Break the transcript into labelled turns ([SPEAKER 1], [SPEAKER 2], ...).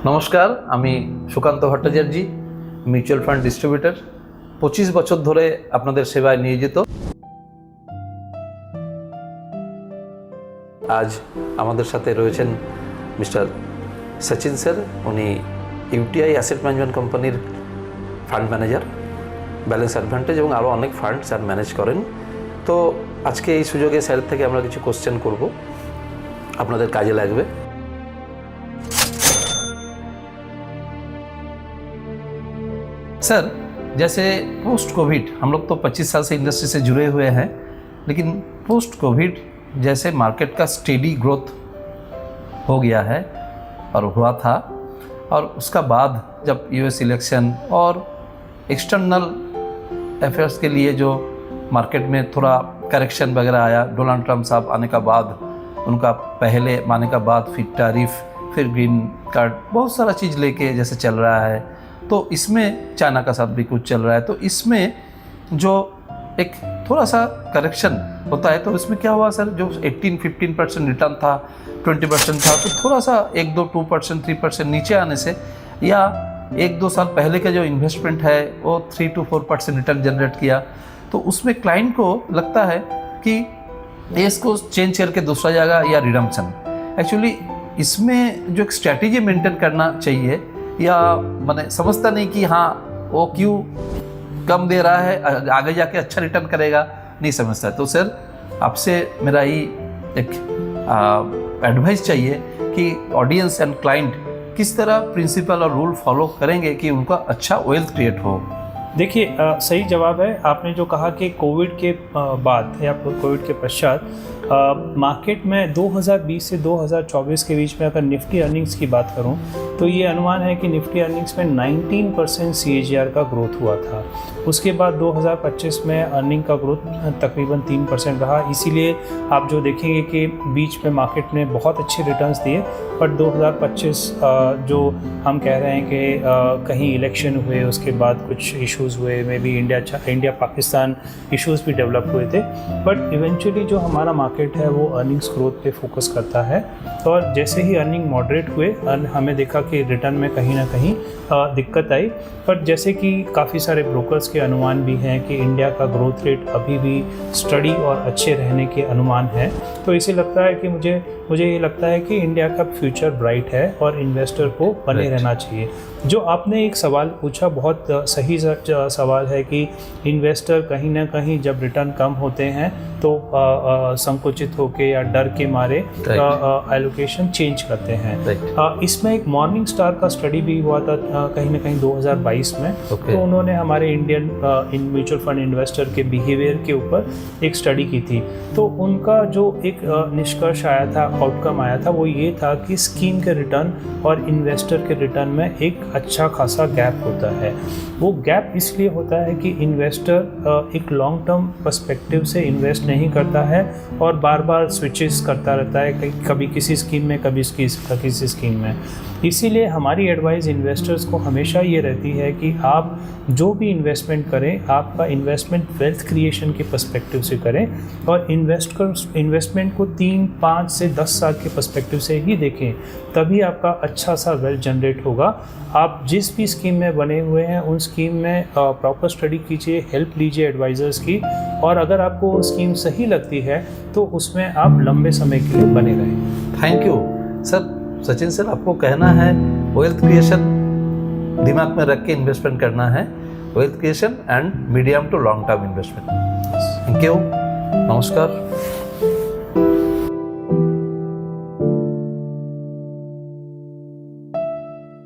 [SPEAKER 1] নমস্কার, আমি Sukanta Bhattacharya, mutual fund distributor. 25 বছর ধরে আপনাদের সেবায় নিয়োজিত। আজ আমাদের সাথে রয়েছেন মিস্টার সচিন স্যার। উনি ইউটিআই অ্যাসেট ম্যানেজমেন্ট কোম্পানির ফান্ড ম্যানেজার, ব্যালেন্স অ্যাডভান্টেজ এবং আরও অনেক ফান্ড স্যার ম্যানেজ করেন। তো আজকে এই সুযোগে স্যারের থেকে আমরা কিছু কোশ্চেন করব, আপনাদের কাজে লাগবে। सर, जैसे पोस्ट कोविड, हम लोग तो 25 साल से इंडस्ट्री से जुड़े हुए हैं, लेकिन पोस्ट कोविड जैसे मार्केट का स्टेडी ग्रोथ हो गया है और हुआ था, और उसका बाद जब यूएस इलेक्शन और एक्सटर्नल अफेयर्स के लिए जो मार्केट में थोड़ा करेक्शन वगैरह आया, डोनाल्ड ट्रंप साहब आने का बाद, उनका पहले आने का बाद फिर टैरिफ, फिर ग्रीन कार्ड, बहुत सारा चीज़ लेके जैसे चल रहा है, तो इसमें चाइना का साथ भी कुछ चल रहा है। तो इसमें जो एक थोड़ा सा करेक्शन होता है, तो इसमें क्या हुआ सर, जो 18-15% रिटर्न था, 20% था, तो थोड़ा सा 1-2, 2%, 3% नीचे आने से, या 1-2 साल पहले का जो इन्वेस्टमेंट है वो 3-4% रिटर्न जनरेट किया, तो उसमें क्लाइंट को लगता है कि ये इसको चेंज करके दूसरा जाएगा या रिडम्पशन। एक्चुअली इसमें जो एक स्ट्रैटेजी मेंटेन करना चाहिए, या मैंने समझता नहीं कि हाँ वो क्यों कम दे रहा है, आगे जाके अच्छा रिटर्न करेगा, नहीं समझता। तो सर आपसे मेरा ये एक एडवाइस चाहिए कि ऑडियंस एंड क्लाइंट किस तरह प्रिंसिपल और रूल फॉलो करेंगे कि उनका अच्छा वेल्थ क्रिएट हो।
[SPEAKER 2] देखिए, सही जवाब है। आपने जो कहा कि कोविड के बाद या कोविड के पश्चात मार्केट में 2020 से 2024 के बीच में अगर निफ्टी अर्निंग्स की बात करूं, तो ये अनुमान है कि निफ्टी अर्निंग्स में 19% CAGR का ग्रोथ हुआ था। उसके बाद 2025 में अर्निंग का ग्रोथ तकरीबन 3% रहा। इसीलिए आप जो देखेंगे कि बीच में मार्केट ने बहुत अच्छे रिटर्न्स दिए, बट 2025 जो हम कह रहे हैं कि कहीं इलेक्शन हुए, उसके बाद कुछ इश्यूज़ हुए, may be India Pakistan issues भी डेवलप हुए थे, बट इवेंचुअली जो हमारा मार्केट है वो अर्निंग्स ग्रोथ पे फोकस करता है। और जैसे ही अर्निंग मॉडरेट हुए, हमें देखा कि रिटर्न में कहीं ना कहीं दिक्कत आई। पर जैसे कि काफ़ी सारे ब्रोकर्स के अनुमान भी हैं कि इंडिया का ग्रोथ रेट अभी भी स्टडी और अच्छे रहने के अनुमान हैं, तो इसे लगता है कि मुझे ये लगता है कि इंडिया का फ्यूचर ब्राइट है और इन्वेस्टर को बने रहना चाहिए। जो आपने एक सवाल पूछा, बहुत सही सवाल है कि इन्वेस्टर कहीं ना कहीं जब रिटर्न कम होते हैं तो संकुचित होकर या डर के मारे एलोकेशन चेंज करते हैं। इसमें एक मॉर्निंग स्टार का स्टडी भी हुआ था कहीं ना कहीं 2022 में। तो उन्होंने हमारे इंडियन म्यूचुअल फंड इन्वेस्टर के बिहेवियर के ऊपर एक स्टडी की थी। तो उनका जो एक निष्कर्ष आया था, आउटकम आया था, वो ये था कि स्कीम के रिटर्न और इन्वेस्टर के रिटर्न में एक अच्छा खासा गैप होता है। वो गैप इसलिए होता है कि इन्वेस्टर एक लॉन्ग टर्म पर्सपेक्टिव से इन्वेस्ट नहीं करता है और बार बार स्विचेस करता रहता है, कभी किसी स्कीम में, कभी किसी स्कीम में। इसीलिए हमारी एडवाइस इन्वेस्टर्स को हमेशा ये रहती है कि आप जो भी इन्वेस्टमेंट करें, आपका इन्वेस्टमेंट वेल्थ क्रिएशन के पर्सपेक्टिव से करें, और इन्वेस्टमेंट को 3, 5 से 10 साल के पर्सपेक्टिव से ही देखें, तभी आपका अच्छा सा वेल्थ जनरेट होगा। आप जिस भी स्कीम में बने हुए हैं उन स्कीम में प्रॉपर स्टडी कीजिए, हेल्प लीजिए एडवाइज़र्स की, और अगर आपको स्कीम सही लगती है तो उसमें आप लंबे समय के लिए बने रहें।
[SPEAKER 1] Thank you sir. Sachin sir, आपको कहना है वेल्थ क्रिएशन दिमाग में रख के इन्वेस्टमेंट करना है, wealth creation and medium to long term investment. Thank you, नमस्कार।